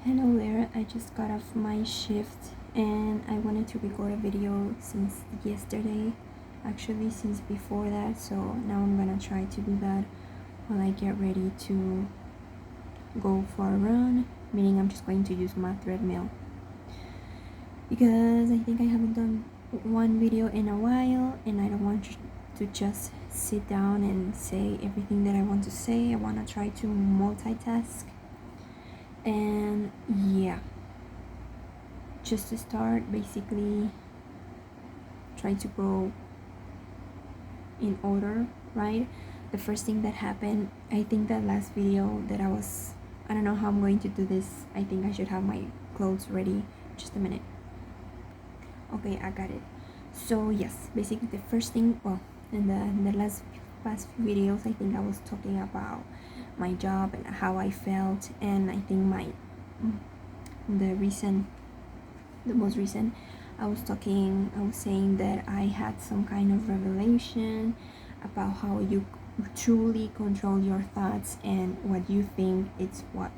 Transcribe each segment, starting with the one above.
Hello there, I just got off my shift and I wanted to record a video since yesterday, actually since before that, so now I'm gonna try to do that while I get ready to go for a run, meaning I'm just going to use my treadmill because I think I haven't done one video in a while and I don't want to just sit down and say everything that I want to say. I want to try to multitask. And yeah, just to start, basically try to go in order, right? The first thing that happened, I think that last video that I don't know how I'm going to do this. I think I should have my clothes ready. Just a minute. Okay, I got it. So yes, basically the first thing, well, in the past few videos, I think I was talking about my job and how I felt, and I think the most recent, I was saying that I had some kind of revelation about how you truly control your thoughts, and what you think it's what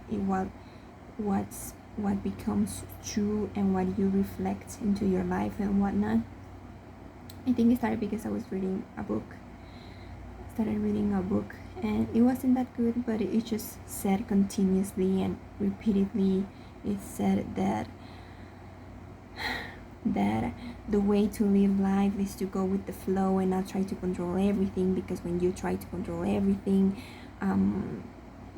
becomes true, and what you reflect into your life and whatnot. I think it started because I was reading a book. And it wasn't that good, but it just said continuously and repeatedly, it said that the way to live life is to go with the flow and not try to control everything, because when you try to control everything,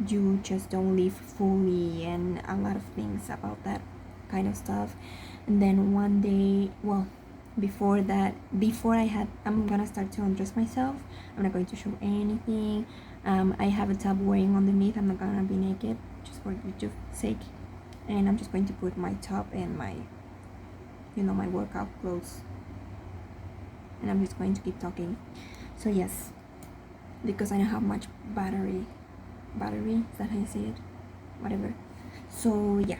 you just don't live fully, and a lot of things about that kind of stuff. And then one day, well, before I'm gonna start to undress myself. I'm not going to show anything. I have a top wearing underneath. I'm not gonna be naked, just for YouTube's sake. And I'm just going to put my top and my workout clothes, and I'm just going to keep talking. So yes, because I don't have much battery, is that how you say it? Whatever. So yeah,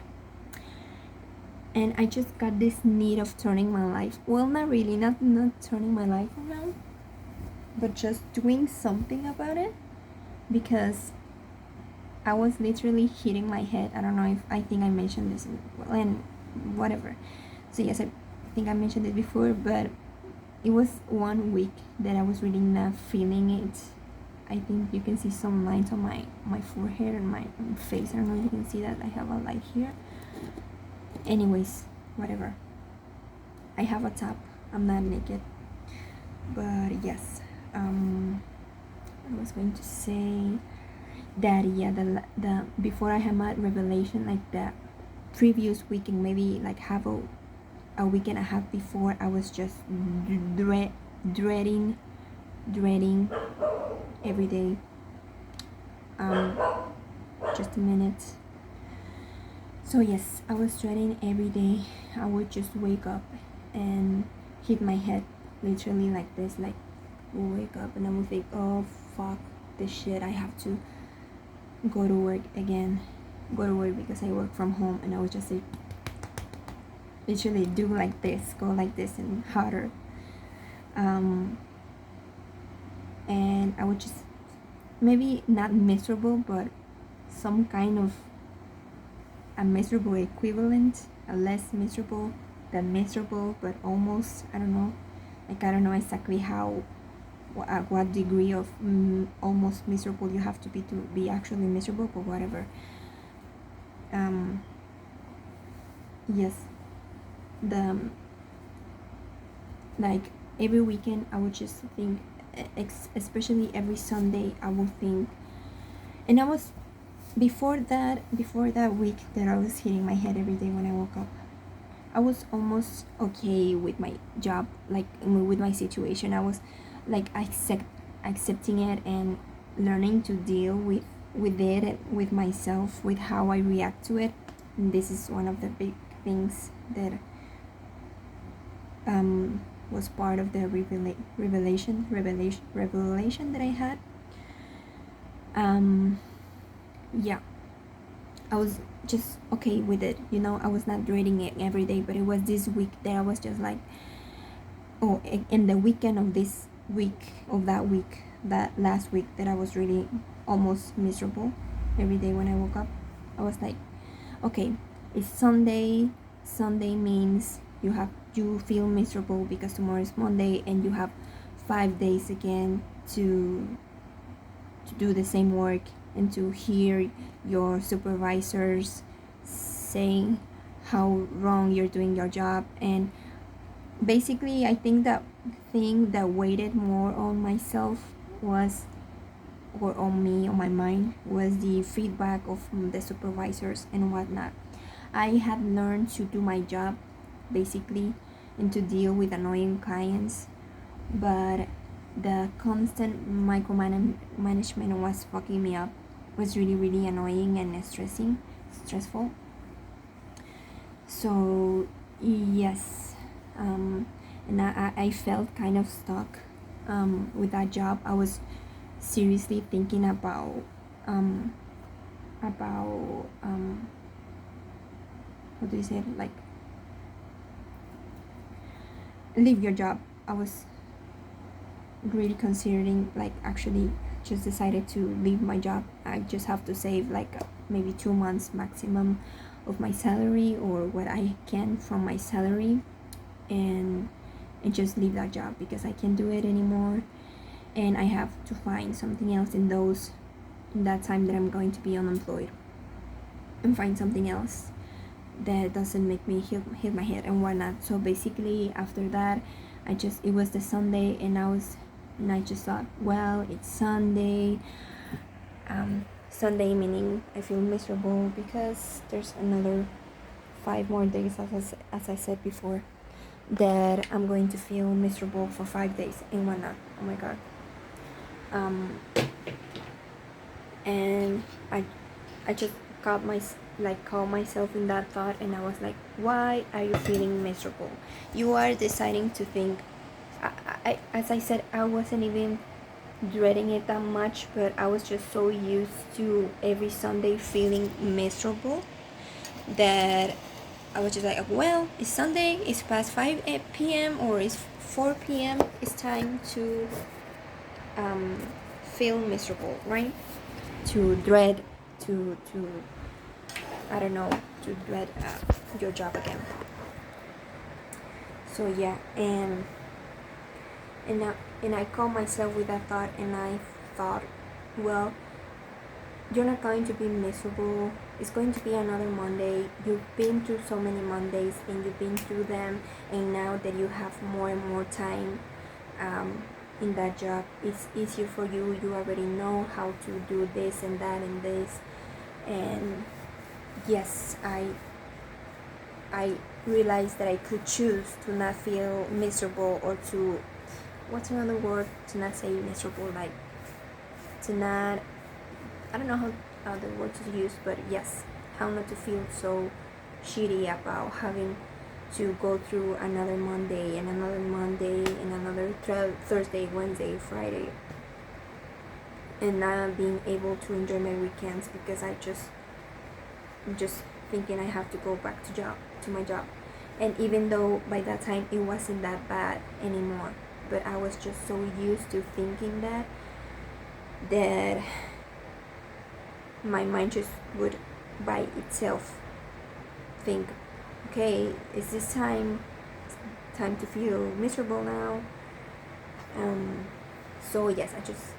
and I just got this need of turning my life, well, not really, not turning my life around, but just doing something about it, because I was literally hitting my head. I don't know if I think I mentioned this and whatever. So yes, I think I mentioned it before, but it was 1 week that I was really not feeling it. I think you can see some lines on my forehead and my face. I don't know if you can see that. I have a light here. Anyways, whatever. I have a top. I'm not naked. But yes, I was going to say that, yeah, the before I had my revelation, like the previous weekend, maybe like a week and a half before, I was just dreading every day. Just a minute. So yes, I was dreading every day. I would just wake up and hit my head literally like this, like wake up, and I would think, oh fuck this shit, I have to go to work because I work from home. And I would just say, literally do like this, go like this, and harder. And I would just, maybe not miserable, but some kind of a miserable equivalent, a less miserable than miserable, but almost, I don't know, like I don't know exactly how, at what degree of almost miserable you have to be actually miserable, but whatever. Yes, like every weekend I would just think, especially every Sunday I would think, and I was before that week that I was hitting my head every day when I woke up, I was almost okay with my job, like with my situation. I was like accepting it and learning to deal with it and with myself, with how I react to it. And this is one of the big things that was part of the revelation that I had. Yeah, I was just okay with it, I was not dreading it every day. But it was this week that I was just like, oh, in the weekend of this week, that last week, that I was really almost miserable every day when I woke up. I was like, okay, it's Sunday. Sunday means you feel miserable because tomorrow is Monday and you have 5 days again to do the same work and to hear your supervisors saying how wrong you're doing your job. And basically, I think that thing that weighted more on myself was, or on me, on my mind, was the feedback of the supervisors and whatnot. I had learned to do my job basically and to deal with annoying clients, but the constant micromanagement was fucking me up. It was really, really annoying and stressful. So yes, and I felt kind of stuck with that job. I was seriously thinking about how do you say it, like leave your job. I was really considering, like, actually just decided to leave my job. I just have to save like maybe 2 months maximum of my salary, or what I can from my salary, and just leave that job because I can't do it anymore, and I have to find something else in that time that I'm going to be unemployed, and find something else that doesn't make me hit my head and whatnot. So basically after that, it was the Sunday, and I just thought, well, it's Sunday. Sunday meaning I feel miserable because there's another 5 more days, as I said before, that I'm going to feel miserable for 5 days and whatnot. Oh my god. And I just caught myself in that thought, and I was like, why are you feeling miserable? You are deciding to think. As I said, I wasn't even dreading it that much, but I was just so used to every Sunday feeling miserable that I was just like, well, it's Sunday, it's past 5 p.m. or it's 4 p.m. It's time to feel miserable, right? To dread, to I don't know, to dread your job again. So yeah, and I caught myself with that thought, and I thought, well, you're not going to be miserable. It's going to be another Monday. You've been through so many Mondays, and you've been through them, and now that you have more and more time in that job, it's easier for you. You already know how to do this and that and this. And yes, I realized that I could choose to not feel miserable, or to, what's another word, to not say miserable, like to not, I don't know how other words to use, but yes, how not to feel so shitty about having to go through another Monday and another Monday and another Thursday, Wednesday, Friday, and not being able to enjoy my weekends because I'm just thinking I have to go back to my job. And even though by that time it wasn't that bad anymore, but I was just so used to thinking that my mind just would by itself think, okay, is this time to feel miserable now? So yes, I just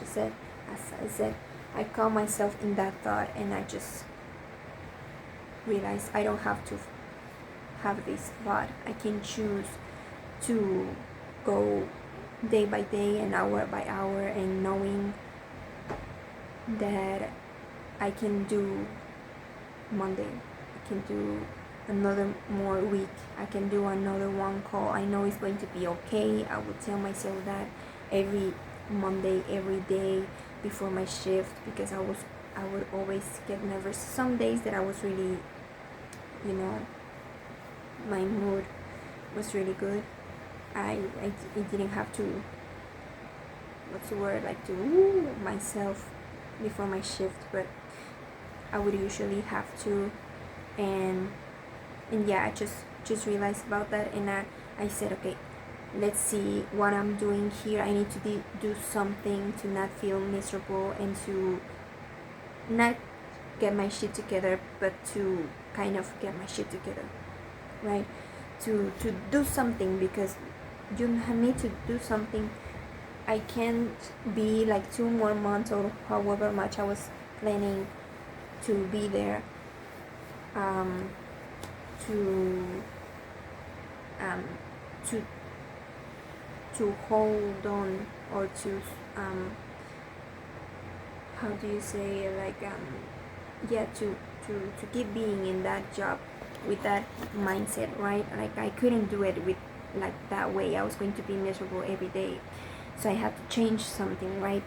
said, as I said, I caught myself in that thought, and I just realized I don't have to have this thought. I can choose to go day by day and hour by hour, and knowing that I can do Monday, I can do another more week, I can do another one call. I know it's going to be okay. I would tell myself that every Monday, every day before my shift, because I would always get nervous. Some days that I was really, my mood was really good. I didn't have to, what's the word, like to woo myself before my shift, but I would usually have to. And yeah, I just realized about that, and I said, okay, let's see what I'm doing here. I need to do something to not feel miserable and to not get my shit together, but to kind of get my shit together, right? To do something, because you need to do something. I can't be like 2 more months or however much I was planning to be there, to um, to to hold on, or to how do you say, like yeah, to keep being in that job with that mindset, right? Like I couldn't do it with like that way. I was going to be miserable every day, so I had to change something, right?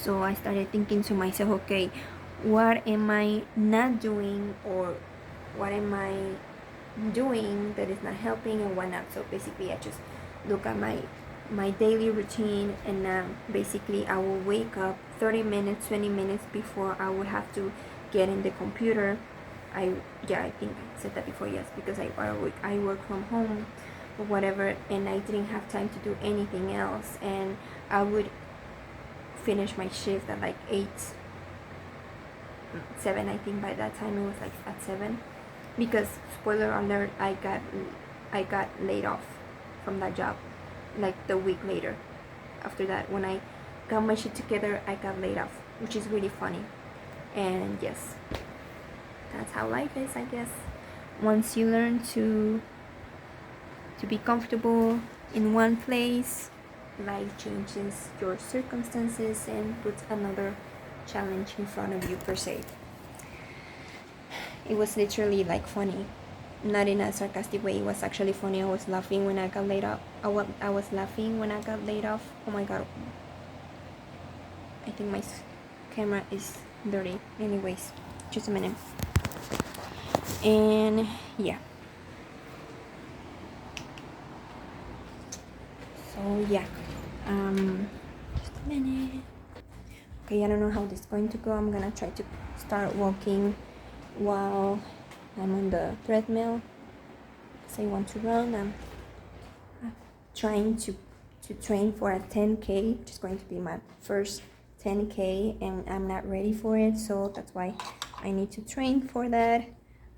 So I started thinking to myself, okay, what am I not doing, or what am I doing that is not helping, and what not? So basically I just look at my daily routine, and basically I will wake up 30 minutes 20 minutes before I would have to get in the computer. I think I said that before, yes, because I work from home or whatever, and I didn't have time to do anything else, and I would finish my shift at like 7. I think by that time it was like at 7, because spoiler alert, I got laid off from that job like the week later. After that, when I got my shit together, I got laid off, which is really funny. And yes, that's how life is, I guess. Once you learn to be comfortable in one place, life changes your circumstances and puts another challenge in front of you, per se. It was literally like funny, not in a sarcastic way. It was actually funny. I was laughing when I got laid off. I was laughing when I got laid off. Oh my god, I think my camera is dirty. Anyways, just a minute. And yeah, so yeah, just a minute. Okay, I don't know how this is going to go. I'm gonna try to start walking while I'm on the treadmill, because I want to run. I'm trying to train for a 10K, which is going to be my first 10K, and I'm not ready for it, so that's why I need to train for that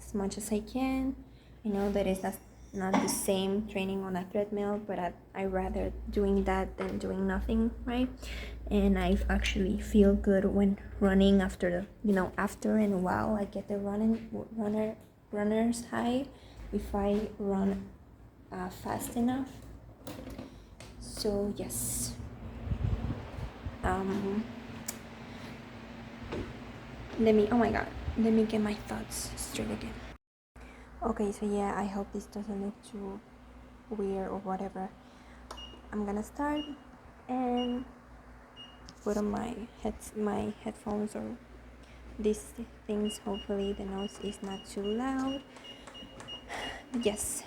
as much as I can. I know that it's not the same training on a treadmill, but I rather doing that than doing nothing, right? And I actually feel good when running after after and a while I get the runner's high if I run fast enough. So yes, let me get my thoughts straight again. Okay, so yeah, I hope this doesn't look too weird or whatever. I'm gonna start and put on my headphones or these things. Hopefully the noise is not too loud. Yes,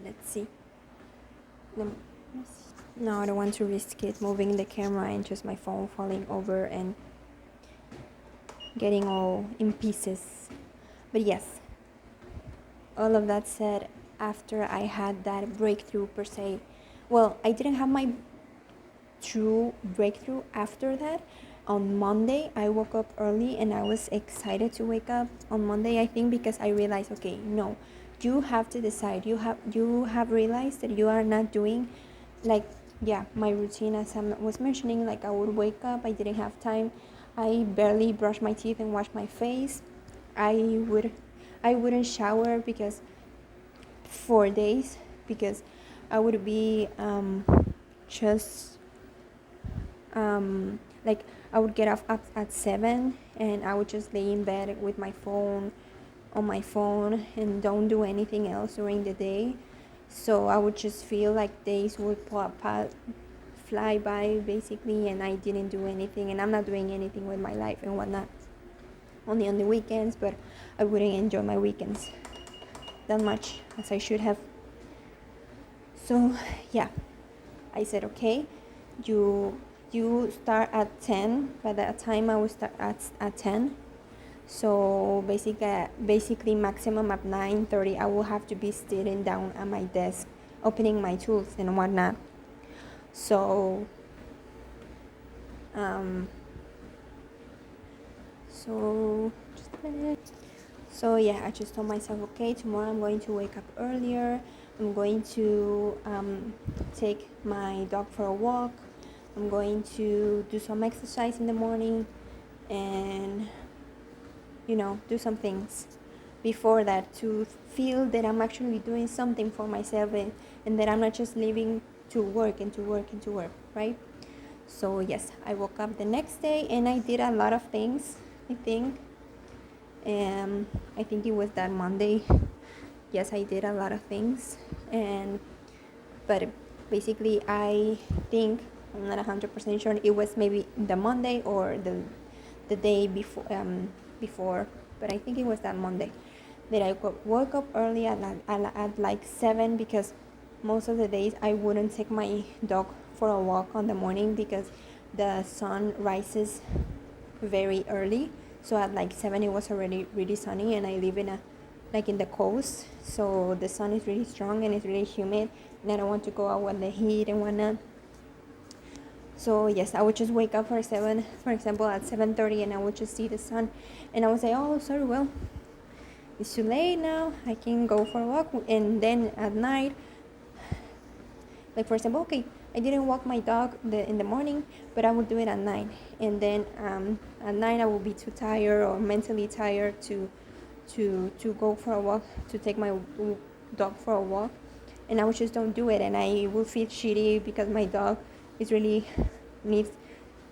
let's see. No, I don't want to risk it, moving the camera and just my phone falling over and getting all in pieces. But yes, all of that said, after I had that breakthrough, per se, well, I didn't have my true breakthrough after that. On Monday I woke up early, and I was excited to wake up on Monday, I think, because I realized, okay, no, you have to decide. You have realized that you are not doing, like, yeah, my routine, as I was mentioning. Like, I would wake up, I didn't have time, I barely brushed my teeth and washed my face. I wouldn't shower because for days, because I would be just like, I would get up at 7, and I would just lay in bed with my phone on my phone and don't do anything else during the day. So I would just feel like days would fly by, basically, and I didn't do anything, and I'm not doing anything with my life and whatnot, only on the weekends. But I wouldn't enjoy my weekends that much as I should have. So yeah, I said, okay, you start at 10. By that time I would start at 10. So basically maximum at 9:30 I will have to be sitting down at my desk, opening my tools and whatnot. So So just a minute. So yeah, I just told myself, okay, tomorrow I'm going to wake up earlier. I'm going to take my dog for a walk. I'm going to do some exercise in the morning, and do some things before that to feel that I'm actually doing something for myself, and that I'm not just living to work and to work and to work, right? So yes, I woke up the next day and I did a lot of things, I think. I think it was that Monday. Yes, I did a lot of things, but basically I think, I'm not 100% sure, it was maybe the Monday or the day before, but I think it was that Monday that I woke up early at like 7, because most of the days I wouldn't take my dog for a walk on the morning because the sun rises very early. So at like 7 it was already really sunny, and I live in the coast, so the sun is really strong and it's really humid, and I don't want to go out with the heat and whatnot. So yes, I would just wake up for 7, for example, at 7:30, and I would just see the sun, and I would say, oh, sorry, well, it's too late now, I can go for a walk. And then at night, like for example, okay, I didn't walk my dog in the morning, but I would do it at night. And then at night I will be too tired or mentally tired to go for a walk, to take my dog for a walk, and I would just don't do it, and I will feel shitty because my dog is really needs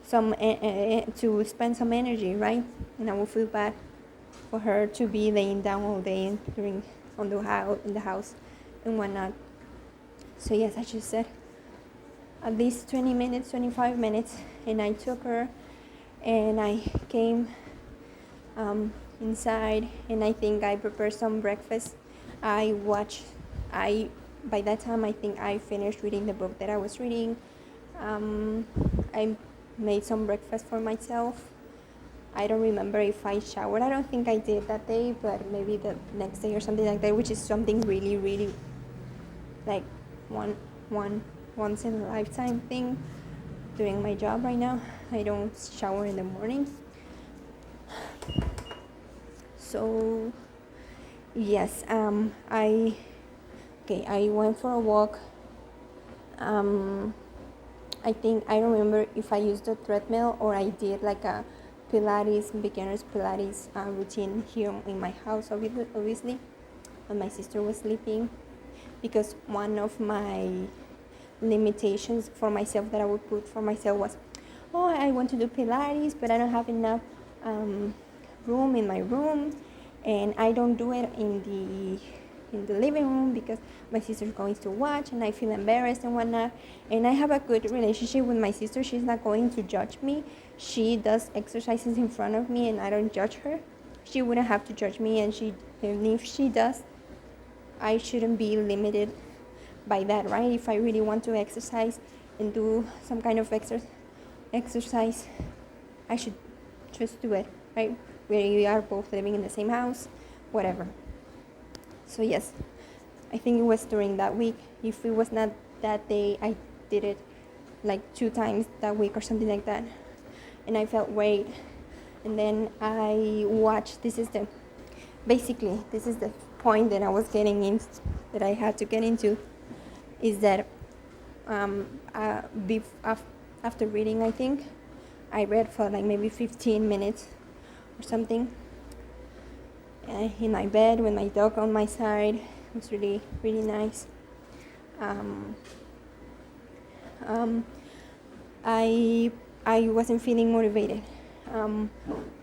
some to spend some energy, right? And I will feel bad for her to be laying down all day in the house and whatnot. So yes, I just said at least 20 minutes, 25 minutes, and I took her and I came inside, and I think I prepared some breakfast. By that time I think I finished reading the book that I was reading. I made some breakfast for myself. I don't remember if I showered. I don't think I did that day, but maybe the next day or something like that, which is something really, really like once in a lifetime thing doing my job right now. I don't shower in the morning. So yes, I went for a walk. I think I don't remember if I used the treadmill or I did like a beginner's Pilates routine here in my house, obviously, when my sister was sleeping, because one of my limitations for myself that I would put for myself was, oh, I want to do Pilates, but I don't have enough room in my room, and I don't do it in the living room because my sister's going to watch and I feel embarrassed and whatnot. And I have a good relationship with my sister. She's not going to judge me. She does exercises in front of me and I don't judge her. She wouldn't have to judge me, and if she does, I shouldn't be limited by that, right? If I really want to exercise and do some kind of exercise, I should just do it, right? We are both living in the same house, whatever. So yes, I think it was during that week. If it was not that day, I did it like 2 times that week or something like that, and I felt great. And then I watched, this is the point that I was getting in, that I had to get into, is that after reading, I think I read for like maybe 15 minutes or something, in my bed with my dog on my side. It was really, really nice. I wasn't feeling motivated,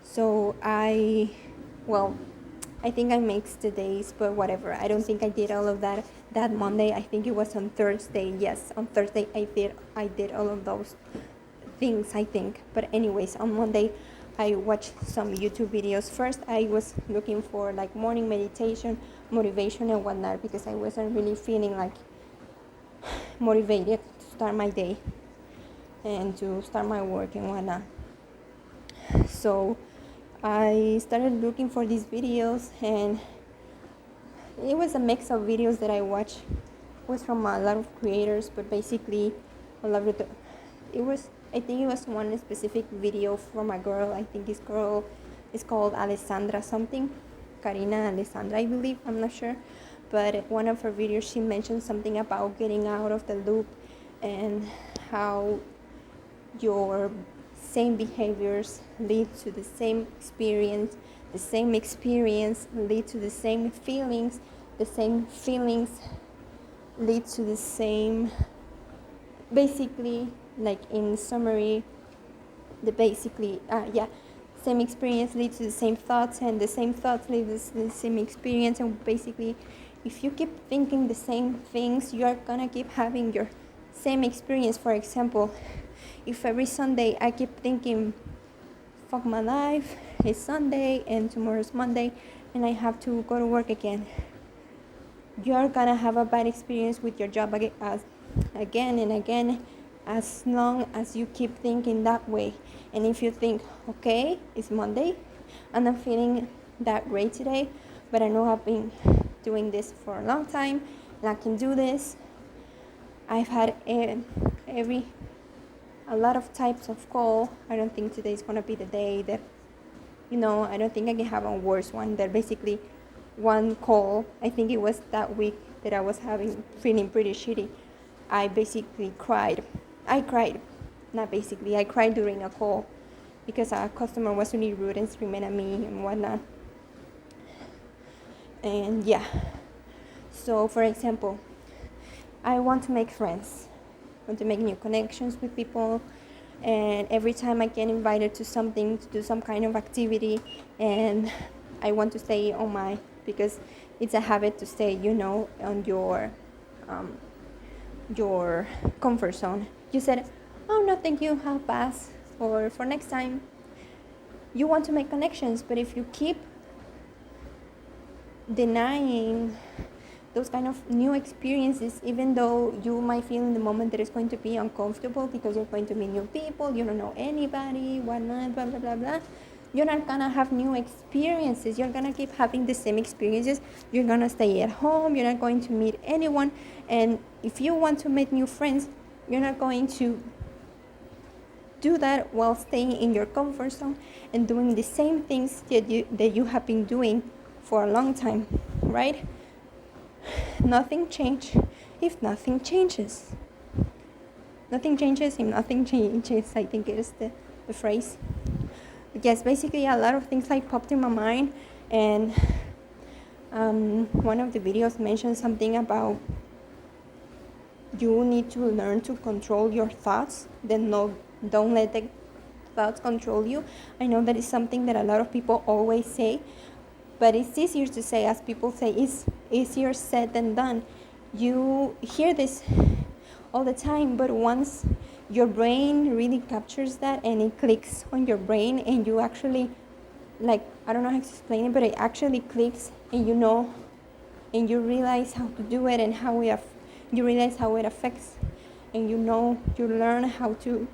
so I think I mixed the days, but whatever. I don't think I did all of that Monday. I think it was on Thursday. Yes, on Thursday I did all of those things, I think. But anyways, on Monday I watched some YouTube videos. First I was looking for like morning meditation, motivation and whatnot, because I wasn't really feeling like motivated to start my day and to start my work and whatnot. So I started looking for these videos, and it was a mix of videos that I watched. It was from a lot of creators, but basically a lot of I think it was one specific video from a girl. I think this girl It's called Alessandra something, Karina Alessandra, I believe, I'm not sure. But one of her videos, she mentioned something about getting out of the loop and how your same behaviors lead to the same experience lead to the same feelings, the same feelings lead to the same, basically, like in summary, same experience leads to the same thoughts, and the same thoughts lead to the same experience. And basically, if you keep thinking the same things, you are gonna keep having your same experience. For example, if every Sunday I keep thinking, fuck my life, it's Sunday and tomorrow's Monday and I have to go to work again, you're gonna have a bad experience with your job again and again, as long as you keep thinking that way. And if you think, okay, it's Monday, I'm not feeling that great today, but I know I've been doing this for a long time and I can do this. I've had a lot of types of call. I don't think today is gonna be the day that, I don't think I can have a worse one. That basically one call, I think it was that week that I was feeling pretty shitty. I basically cried. I cried during a call because a customer was really rude and screaming at me and whatnot. And yeah, so for example, I want to make friends, I want to make new connections with people, and every time I get invited to something, to do some kind of activity, and I want to stay on because it's a habit to stay, on your comfort zone. You said, oh no, thank you, I'll pass, or for next time. You want to make connections, but if you keep denying those kind of new experiences, even though you might feel in the moment that it's going to be uncomfortable because you're going to meet new people, you don't know anybody, whatnot, blah blah blah blah, you're not gonna have new experiences. You're gonna keep having the same experiences. You're gonna stay at home. You're not going to meet anyone. And if you want to make new friends, you're not going to do that while staying in your comfort zone and doing the same things that you have been doing for a long time, right? Nothing changes if nothing changes. Nothing changes if nothing changes, I think it is the phrase. Yes, basically a lot of things like popped in my mind, and one of the videos mentioned something about you need to learn to control your thoughts, then don't let the thoughts control you. I know that is something that a lot of people always say, but it's easier to say, as people say, it's easier said than done. You hear this all the time, but once your brain really captures that and it clicks on your brain, and you actually, I don't know how to explain it, but it actually clicks, and and you realize how to do it, and you realize how it affects, and you learn how to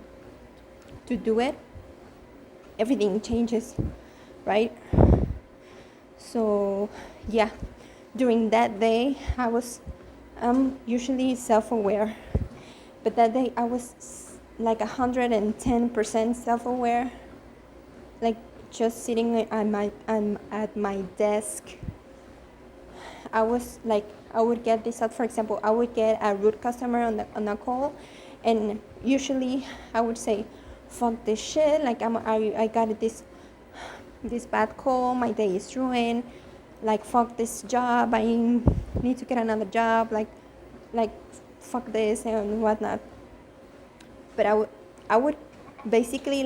do it, everything changes, right? So yeah, during that day I was usually self-aware, but that day I was like 110% self-aware, like just sitting at my desk. I was like, I would get this out. For example, I would get a rude customer on a call, and usually I would say, fuck this shit, like I got this bad call, my day is ruined, like fuck this job, I need to get another job, like fuck this and whatnot. But I would basically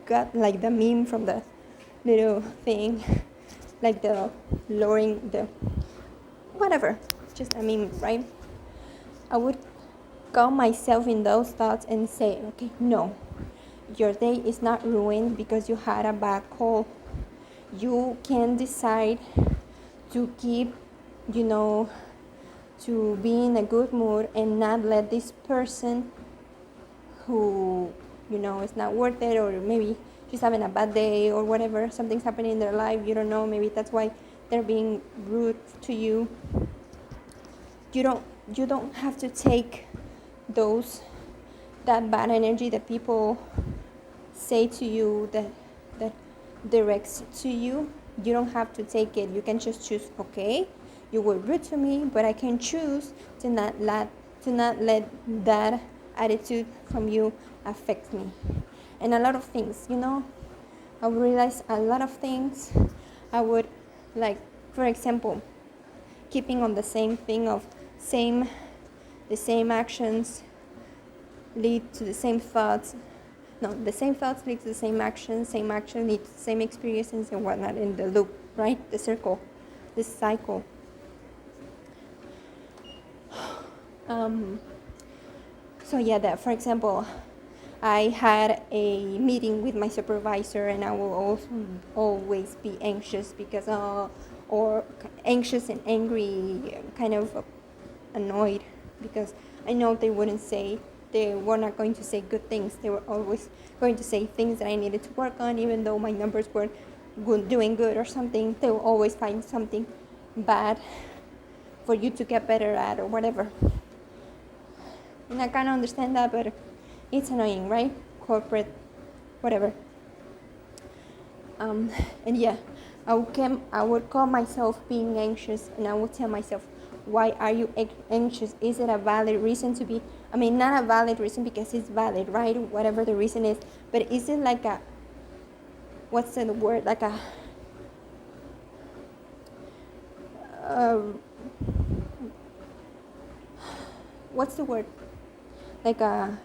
got like the meme from the little thing, like the lowering the whatever, just a meme, right? I would calm myself in those thoughts and say, okay, no, your day is not ruined because you had a bad call. You can decide to keep, to be in a good mood and not let this person who, is not worth it, or maybe she's having a bad day or whatever, something's happening in their life, you don't know, maybe that's why they're being rude to you. You don't have to take that bad energy that people say to you, that directs to you, you don't have to take it. You can just choose, okay, you were rude to me, but I can choose to not let that attitude from you affect me. And a lot of things, I would realize a lot of things. I would, like, for example, keeping on the same thing of the same actions lead to the same thoughts. No, the same thoughts lead to the same action leads to the same experiences and whatnot, in the loop, right? The circle, this cycle. So yeah, that, for example, I had a meeting with my supervisor, and I will also always be anxious because, or anxious and angry, kind of annoyed, because I know they were not going to say good things. They were always going to say things that I needed to work on, even though my numbers were doing good or something. They will always find something bad for you to get better at or whatever. And I kind of understand that, but it's annoying, right? Corporate, whatever. And yeah, I would call myself being anxious, and I would tell myself, why are you anxious? Is it a valid reason to be? I mean, not a valid reason, because it's valid, right? Whatever the reason is. But is it like a, what's the word? Like a, what's the word? Like a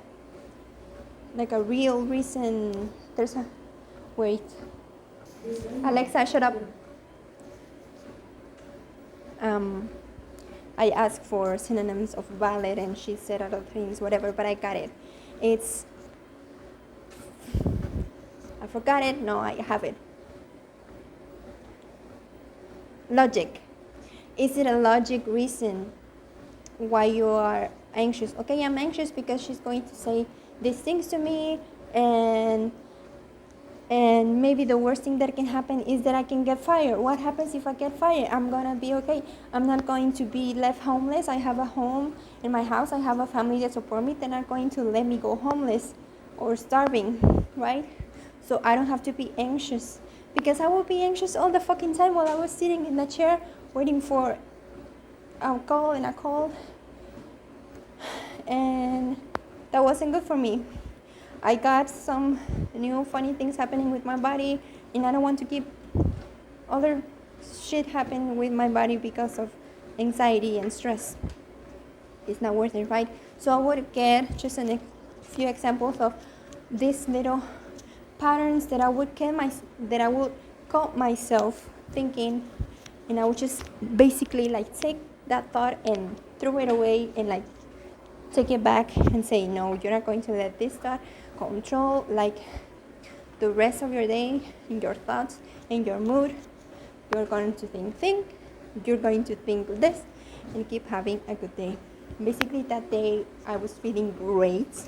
real reason. There's a, wait. Alexa, shut up. I asked for synonyms of valid, and she said other things, whatever, but I got it. I forgot it. No, I have it. Logic. Is it a logic reason why you are anxious? Okay, I'm anxious because she's going to say these things to me, and maybe the worst thing that can happen is that I can get fired. What happens if I get fired? I'm gonna be okay. I'm not going to be left homeless. I have a home in my house. I have a family that support me. They're not going to let me go homeless or starving, right? So I don't have to be anxious, because I will be anxious all the fucking time while I was sitting in the chair waiting for a call, and that wasn't good for me. I got some new funny things happening with my body, and I don't want to keep other shit happening with my body because of anxiety and stress. It's not worth it, right? So I would get just a few examples of these little patterns that I would call myself thinking, and I would just basically like take that thought and throw it away, and like take it back and say, no, you're not going to let this thought control like the rest of your day, in your thoughts, in your mood. You're going to think, you're going to think this, and keep having a good day. Basically, that day I was feeling great.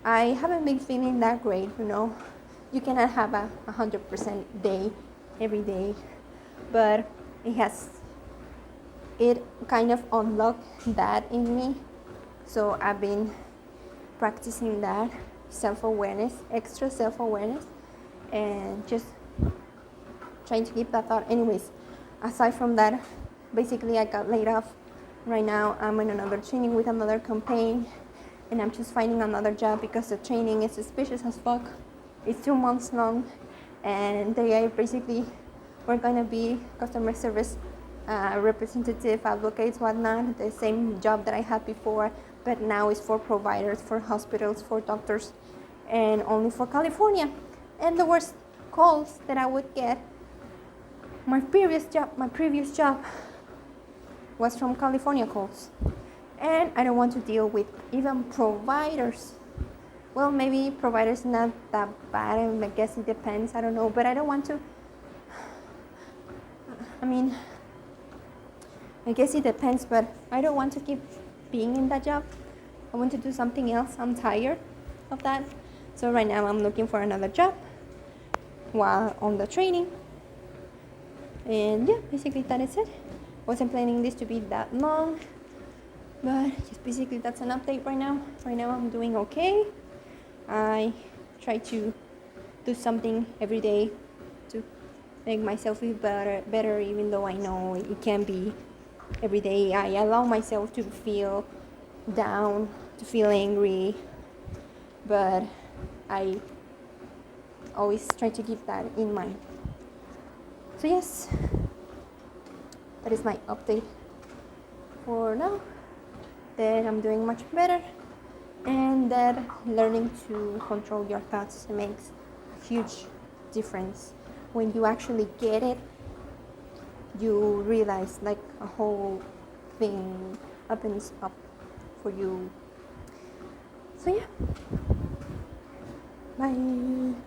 I haven't been feeling that great, You cannot have a 100% day every day, but it kind of unlocked that in me. So I've been practicing that self-awareness, extra self-awareness, and just trying to keep that thought. Anyways, aside from that, basically I got laid off. Right now I'm in another training with another campaign, and I'm just finding another job because the training is suspicious as fuck. It's 2 months long, and they are basically, we're gonna be customer service representative, advocates, whatnot, the same job that I had before, but now it's for providers, for hospitals, for doctors, and only for California. And the worst calls that I would get, my previous job was from California calls, and I don't want to deal with even providers. Well, maybe providers not that bad, I guess it depends, I don't know, but I don't want to, I guess it depends, but I don't want to keep being in that job. I want to do something else. I'm tired of that. So right now I'm looking for another job while on the training. And yeah, basically that is it. Wasn't planning this to be that long, but just basically that's an update right now. Right now I'm doing okay. I try to do something every day to make myself feel better, even though I know it can be every day. I allow myself to feel down, to feel angry, but I always try to keep that in mind. So yes, that is my update for now, that I'm doing much better, and that learning to control your thoughts makes a huge difference. When you actually get it, you realize like a whole thing opens up for you. So yeah, bye.